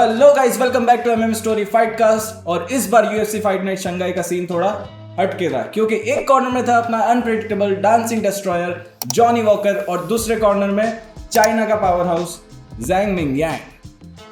Hello guys, welcome back to MM story fight cast. और इस बार यूएफसी फाइट नाइट शंघाई का scene थोड़ा हटके था, क्योंकि एक कॉर्नर में था अपना unpredictable dancing destroyer Johnny Walker और दूसरे कॉर्नर में चाइना का powerhouse Zhang Mingyang.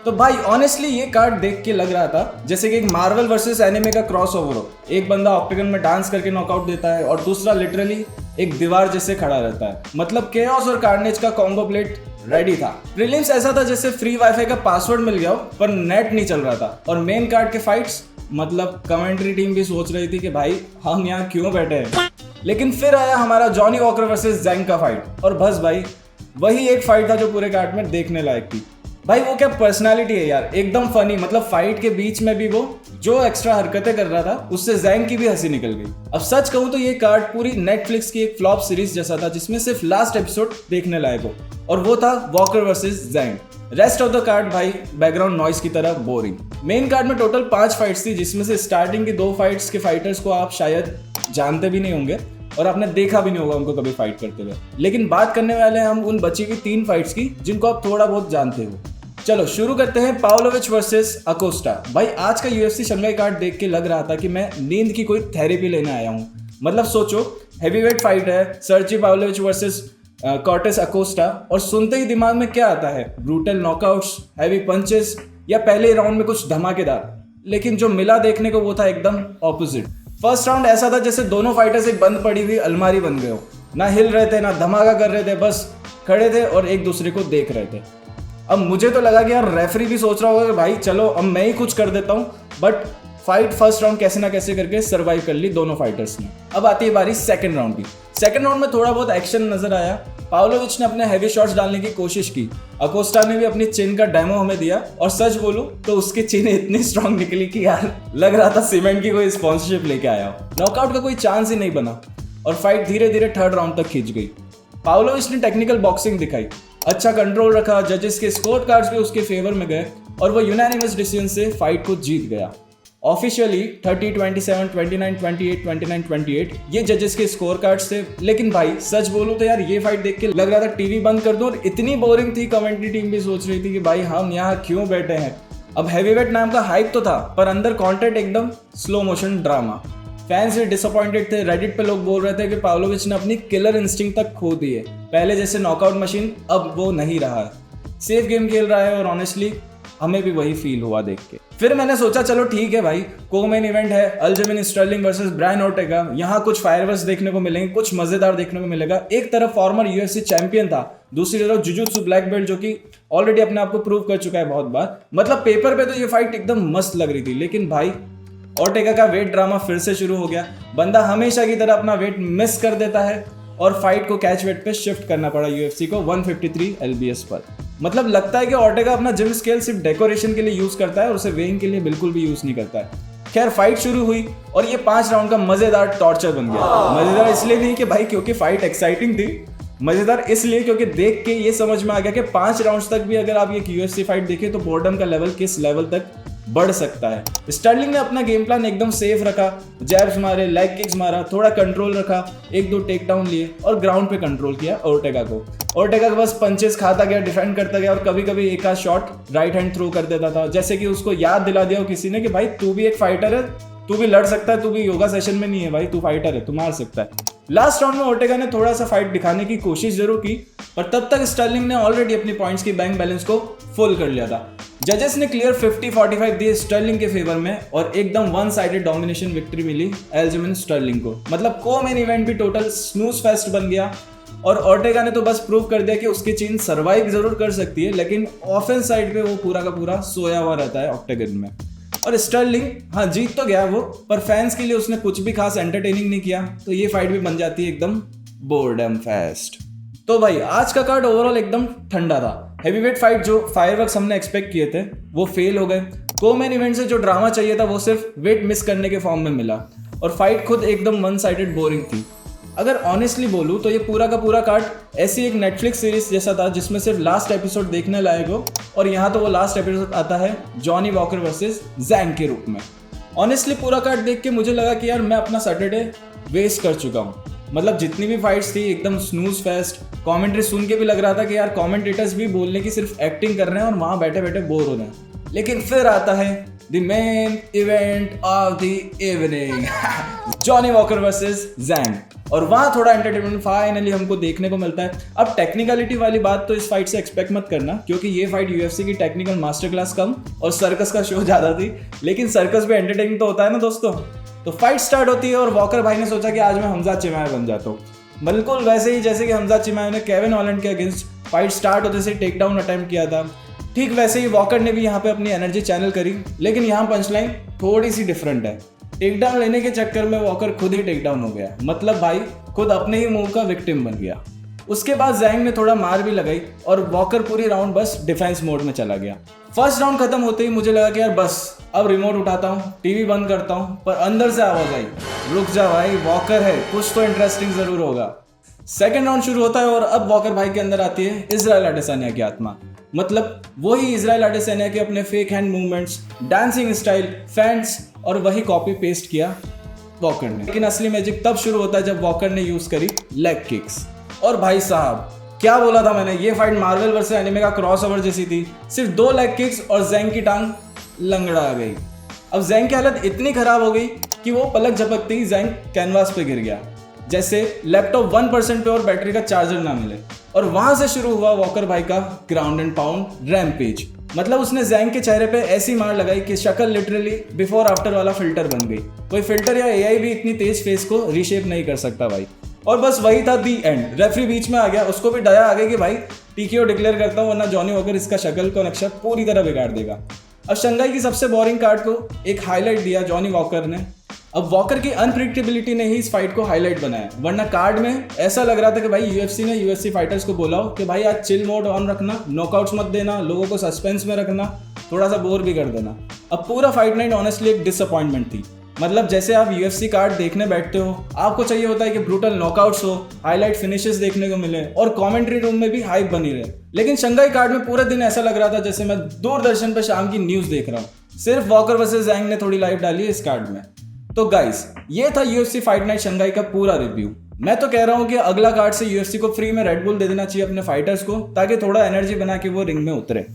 तो भाई ऑनेस्टली ये कार्ड देख के लग रहा था जैसे कि एक मार्वल वर्सेस एनिमे का क्रॉस ओवर हो। एक बंदा ऑक्टेगन में डांस करके नॉकआउट देता है और दूसरा लिटरली एक दीवार जैसे खड़ा रहता है। मतलब केओस और कार्नेज का कॉम्बो प्लेट रेडी था। प्रीलिम्स ऐसा था जैसे फ्री वाईफाई का पासवर्ड मिल गया हो पर नेट नहीं चल रहा था। और मेन कार्ड के फाइट्स मतलब कमेंट्री टीम भी सोच रही थी कि भाई हम यहाँ क्यों बैठे हैं। लेकिन फिर आया हमारा जॉनी वॉकर वर्सेस ज़ैंग का फाइट और बस भाई वही एक फाइट था जो पूरे कार्ड में देखने लायक थी। भाई वो क्या पर्सनालिटी है यार, एकदम फनी। मतलब फाइट के बीच में भी वो जो एक्स्ट्रा हरकतें कर रहा था उससे ज़ैंग की भी हंसी निकल गई। अब सच कहूँ तो ये कार्ड पूरी नेटफ्लिक्स की एक फ्लॉप सीरीज जैसा था जिसमें सिर्फ लास्ट एपिसोड देखने लायक हो, और वो था walker versus Zhang. Rest of the card भाई बैकग्राउंड नॉइस की तरह बोरिंग। मेन कार्ड में टोटल 5 फाइट्स थी, जिसमें से स्टार्टिंग की 2 फाइट्स के फाइटर्स को आप शायद जानते भी नहीं होंगे और आपने देखा भी नहीं होगा उनको कभी फाइट करते हुए। लेकिन बात करने वाले हैं हम उन बची हुई 3 फाइट्स की जिनको आप थोड़ा बहुत जानते हो। चलो शुरू करते हैं पाउलोविच वर्सेस अकोस्टा। भाई आज का यूएफसी शंघाई कार्ड देख के लग रहा था कि मैं नींद की कोई थेरेपी लेने आया हूँ। मतलब सोचो हेवीवेट फाइट है, सर्जी पाउलोविच वर्सेस कॉर्टेस अकोस्टा, और सुनते ही दिमाग में क्या आता है? ब्रूटल नॉकआउट्स, हैवी पंचेस, या पहले राउंड में कुछ धमाकेदार। लेकिन जो मिला देखने को वो था एकदम ऑपोजिट। फर्स्ट राउंड ऐसा था जैसे दोनों फाइटर्स एक बंद पड़ी हुई अलमारी बन गए हो, ना हिल रहे थे ना धमाका कर रहे थे, बस खड़े थे और एक दूसरे को देख रहे थे। अब मुझे तो लगा कि यार रेफरी भी सोच रहा होगा कि भाई चलो अब मैं ही कुछ कर देता हूँ, बट फाइट फर्स्ट राउंड कैसे ना कैसे करके सरवाइव कर ली दोनों फाइटर्स ने। अब आती है बारी सेकंड राउंड की। सेकंड राउंड में थोड़ा बहुत एक्शन नजर आया। पाउलोविच ने अपने हैवी शॉट्स डालने की कोशिश की, अकोस्टा ने भी अपनी चिन का डेमो हमें दिया, और सच बोलूं तो उसकी चिन इतनी स्ट्रांग निकली कि यार लग रहा था सीमेंट की कोई स्पॉन्सरशिप लेके आया हो। नॉकआउट का कोई चांस ही नहीं बना और फाइट धीरे धीरे थर्ड राउंड तक खींच गई। पाउलोविच ने टेक्निकल बॉक्सिंग दिखाई, अच्छा कंट्रोल रखा, जजेस के स्कोर कार्ड्स भी उसके फेवर में गए और वो यूनानिमस डिसीजन से फाइट को जीत गया। ऑफिशियली 30-27, 29-28, 29-28 ये जजेस के स्कोर कार्ड्स थे। लेकिन भाई सच बोलूं तो यार ये फाइट देख के लग रहा था टीवी बंद कर दो, और इतनी बोरिंग थी कमेंट्री टीम भी सोच रही थी कि भाई हम यहाँ क्यों बैठे हैं। अब हैवीवेट नाम का हाइप तो था पर अंदर कंटेंट एकदम स्लो मोशन ड्रामा। फैंस भी डिसअपॉइंटेड थे। रेडिट पे लोग बोल रहे थे कि पाउलोविच ने अपनी किलर इंस्टिंक्ट तक खो दी है, पहले जैसे नॉकआउट मशीन अब वो नहीं रहा है, सेफ गेम खेल रहा है। और ऑनेस्टली हमें भी वही फील हुआ देख के। फिर मैंने सोचा चलो ठीक है भाई, को मेन इवेंट है अल्जमिन स्टर्लिंग वर्सेस ब्रायन ओर्टेगा। यहाँ कुछ फायरवर्क्स देखने को मिलेंगे, कुछ मजेदार देखने को मिलेगा। एक तरफ फॉर्मर यूएफसी चैंपियन था, दूसरी तरफ जुजुत्सु ब्लैक बेल्ट जो कि ऑलरेडी अपने आप को प्रूव कर चुका है बहुत बार। मतलब पेपर पे तो ये फाइट एकदम मस्त लग रही थी, लेकिन भाई ओर्टेगा का वेट ड्रामा फिर से शुरू हो गया। बंदा हमेशा की तरह अपना वेट मिस कर देता है और फाइट को कैच वेट पे शिफ्ट करना पड़ा यूएफसी को 153 LBS पर। मतलब लगता है कि ओर्टेगा अपना जिम स्केल सिर्फ डेकोरेशन के लिए यूज करता है और उसे वेइंग के लिए बिल्कुल भी यूज नहीं करता है। खैर फाइट शुरू हुई और ये 5 राउंड का मजेदार टॉर्चर बन गया। मजेदार इसलिए नहीं कि भाई क्योंकि फाइट एक्साइटिंग थी, मजेदार इसलिए क्योंकि देख के ये समझ में आ गया कि 5 राउंड्स तक भी अगर आप ये यूएफसी फाइट देखें तो बोर्डम का लेवल किस लेवल तक बढ़ सकता है। स्टर्लिंग ने अपना गेम प्लान एकदम सेफ रखा, जैब्स मारे, लेग किक्स मारा, थोड़ा कंट्रोल रखा, 1-2 टेक डाउन लिए और ग्राउंड पे कंट्रोल किया ओर्टेगा को। ओर्टेगा बस पंचेस खाता गया, डिफेंड करता गया और कभी कभी एक आध शॉट राइट हैंड थ्रो कर देता था, जैसे कि उसको याद दिला दिया हो किसी ने कि भाई तू भी एक फाइटर है, तू भी लड़ सकता है, तू भी योगा सेशन में नहीं है भाई, तू फाइटर है, तू मार सकता है। लास्ट राउंड में ओर्टेगा ने थोड़ा सा फाइट दिखाने की कोशिश जरूर की, पर तब तक स्टर्लिंग ने ऑलरेडी अपनी पॉइंट्स की बैंक बैलेंस को फुल कर लिया था। जजेस ने क्लियर 50-45 दिए स्टर्लिंग के फेवर में और एकदम वन साइडेड डोमिनेशन विक्ट्री मिली एल्जिमिन स्टर्लिंग को। मतलब को मेन इवेंट भी टोटल स्नूज फेस्ट बन गया और ओर्टेगा ने तो बस प्रूव कर दिया कि उसकी चीन सर्वाइव जरूर कर सकती है, लेकिन ऑफेंस साइड पे वो पूरा का पूरा सोया हुआ रहता है ऑक्टेगन में। और स्टर्लिंग हाँ जीत तो गया वो, पर फैंस के लिए उसने कुछ भी खास एंटरटेनिंग नहीं किया, तो ये फाइट भी बन जाती है एकदम बोर्डम फेस्ट। तो भाई आज का कार्ड ओवरऑल एकदम ठंडा था। हेवीवेट फाइट जो फायरवर्क्स हमने एक्सपेक्ट किए थे वो फेल हो गए। को मेन इवेंट से जो ड्रामा चाहिए था वो सिर्फ वेट मिस करने के फॉर्म में मिला, और फाइट खुद एकदम वन साइडेड बोरिंग थी। अगर ऑनेस्टली बोलूँ तो ये पूरा का पूरा कार्ड ऐसी एक नेटफ्लिक्स सीरीज जैसा था जिसमें सिर्फ लास्ट एपिसोड देखने लायक हो, और यहाँ तो वो लास्ट एपिसोड आता है जॉनी वॉकर वर्सेस ज़ैंग के रूप में। ऑनेस्टली पूरा कार्ड देख के मुझे लगा कि यार मैं अपना सैटरडे वेस्ट कर चुका हूँ। मतलब जितनी भी फाइट्स थी एकदम स्नूज फेस्ट। कमेंट्री सुन के भी लग रहा था कि यार कमेंटेटर्स भी बोलने की सिर्फ एक्टिंग कर रहे हैं और वहाँ बैठे बैठे बोर हो रहे हैं। लेकिन फिर आता है the main event of the evening, Johnny Walker versus Zhang. और वहां थोड़ा एंटरटेनमेंट फाइनली हमको देखने को मिलता है। अब टेक्निकलिटी वाली बात तो इस फाइट से एक्सपेक्ट मत करना, क्योंकि ये फाइट यूएफसी की टेक्निकल मास्टर क्लास कम और सर्कस का शो ज्यादा थी, लेकिन सर्कस भी एंटरटेनिंग तो होता है ना दोस्तों। तो फाइट स्टार्ट होती है और वॉकर भाई ने सोचा कि आज मैं हमजा चिमाय बन जाता हूँ, बिल्कुल वैसे ही जैसे कि हमजा चिमाय ने केविन हॉलैंड के अगेंस्ट फाइट स्टार्ट होते से टेक डाउन अटेम्प्ट किया था, ठीक वैसे ही वॉकर ने भी यहाँ पे अपनी एनर्जी चैनल करी। लेकिन यहाँ पंचलाइन थोड़ी सी डिफरेंट है। टेक डाउन लेने के चक्कर में वॉकर खुद ही टेक डाउन हो गया, मतलब भाई खुद अपने ही मूव का विक्टिम बन गया। उसके बाद जैंग ने थोड़ा मार भी लगाई और वॉकर पूरी राउंड बस डिफेंस मोड में चला गया। फर्स्ट राउंड खत्म होते ही मुझे लगा कि यार बस अब रिमोट उठाता हूँ, टीवी बंद करता हूँ, पर अंदर से आवाज आई, रुक जा भाई, वॉकर है, कुछ तो इंटरेस्टिंग जरूर होगा। सेकेंड राउंड शुरू होता है और अब वॉकर भाई के अंदर आती है इजराइल अडेसानिया की आत्मा, मतलब वही इजराइल अडेसानिया के अपने fake hand movements, dancing style, fans और वही कॉपी पेस्ट किया वॉकर ने। लेकिन असली मैजिक तब शुरू होता है जब वॉकर ने यूज करी लेग किक्स। और भाई साहब क्या बोला था मैंने, ये फाइट मार्वल वर्सेस एनिमे का क्रॉसओवर जैसी थी। सिर्फ 2 लेग किक्स और जैंग की टांग लंगड़ा गई। अब जैंग की हालत इतनी खराब हो गई कि वो पलक झपकते ही जैंग कैनवास पे गिर गया, जैसे लैपटॉप 1% पे और बैटरी का चार्जर ना मिले। और वहां से शुरू हुआ वॉकर भाई का ग्राउंड एंड पाउंड रैम्पेज। मतलब उसने जैंग के चेहरे पे ऐसी मार लगाई कि शक्ल लिटरली बिफोर आफ्टर वाला फिल्टर बन गई। कोई फिल्टर या एआई भी इतनी तेज फेस को रीशेप नहीं कर सकता भाई। और बस वही था दी एंड। रेफरी बीच में आ गया, उसको भी दया आ गई कि भाई टीकेओ डिक्लेयर करता हूँ, वरना जॉनी वॉकर इसका शक्ल को नक्शा पूरी तरह बिगाड़ देगा। अब शंघाई की सबसे बोरिंग कार्ड को एक हाईलाइट दिया जॉनी वॉकर ने। अब वॉकर की अनप्रिडिक्टेबिलिटी ने ही इस फाइट को हाईलाइट बनाया, वरना कार्ड में ऐसा लग रहा था कि भाई यूएफसी ने यूएफसी फाइटर्स को बोला हो कि भाई आज चिल मोड ऑन रखना, नॉकआउट्स मत देना, लोगों को सस्पेंस में रखना, थोड़ा सा बोर भी कर देना। अब पूरा फाइट नाइट ऑनेस्टली एक डिसअपॉइंटमेंट थी। मतलब जैसे आप यूएफसी कार्ड देखने बैठते हो, आपको चाहिए होता है कि ब्रूटल नॉकआउट्स हो, हाईलाइट फिनिशेस देखने को मिले और कमेंट्री रूम में भी हाइप बनी रहे। लेकिन शंघाई कार्ड में पूरे दिन ऐसा लग रहा था जैसे मैं दूरदर्शन पे शाम की न्यूज देख रहा हूँ। सिर्फ वॉकर वर्सेस जैंग ने थोड़ी लाइफ डाली है इस कार्ड में। तो गाइस ये था यूएफसी फाइट नाइट शंघाई का पूरा रिव्यू। मैं तो कह रहा हूँ कि अगला कार्ड से यूएफसी को फ्री में रेड बुल दे देना चाहिए अपने फाइटर्स को, ताकि थोड़ा एनर्जी बना के वो रिंग में उतरे।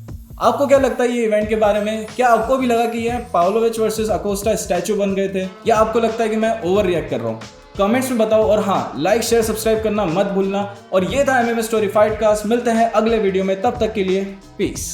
आपको क्या लगता है ये इवेंट के बारे में? क्या आपको भी लगा कि ये पाव्लोविच वर्सेस अकोस्टा स्टैचू बन गए थे, या आपको लगता है कि मैं ओवर रिएक्ट कर रहा हूँ? कमेंट्स में बताओ। और हाँ, लाइक शेयर सब्सक्राइब करना मत भूलना। और ये था एमएमए स्टोरी फाइट कास्ट। मिलते हैं अगले वीडियो में, तब तक के लिए पीस।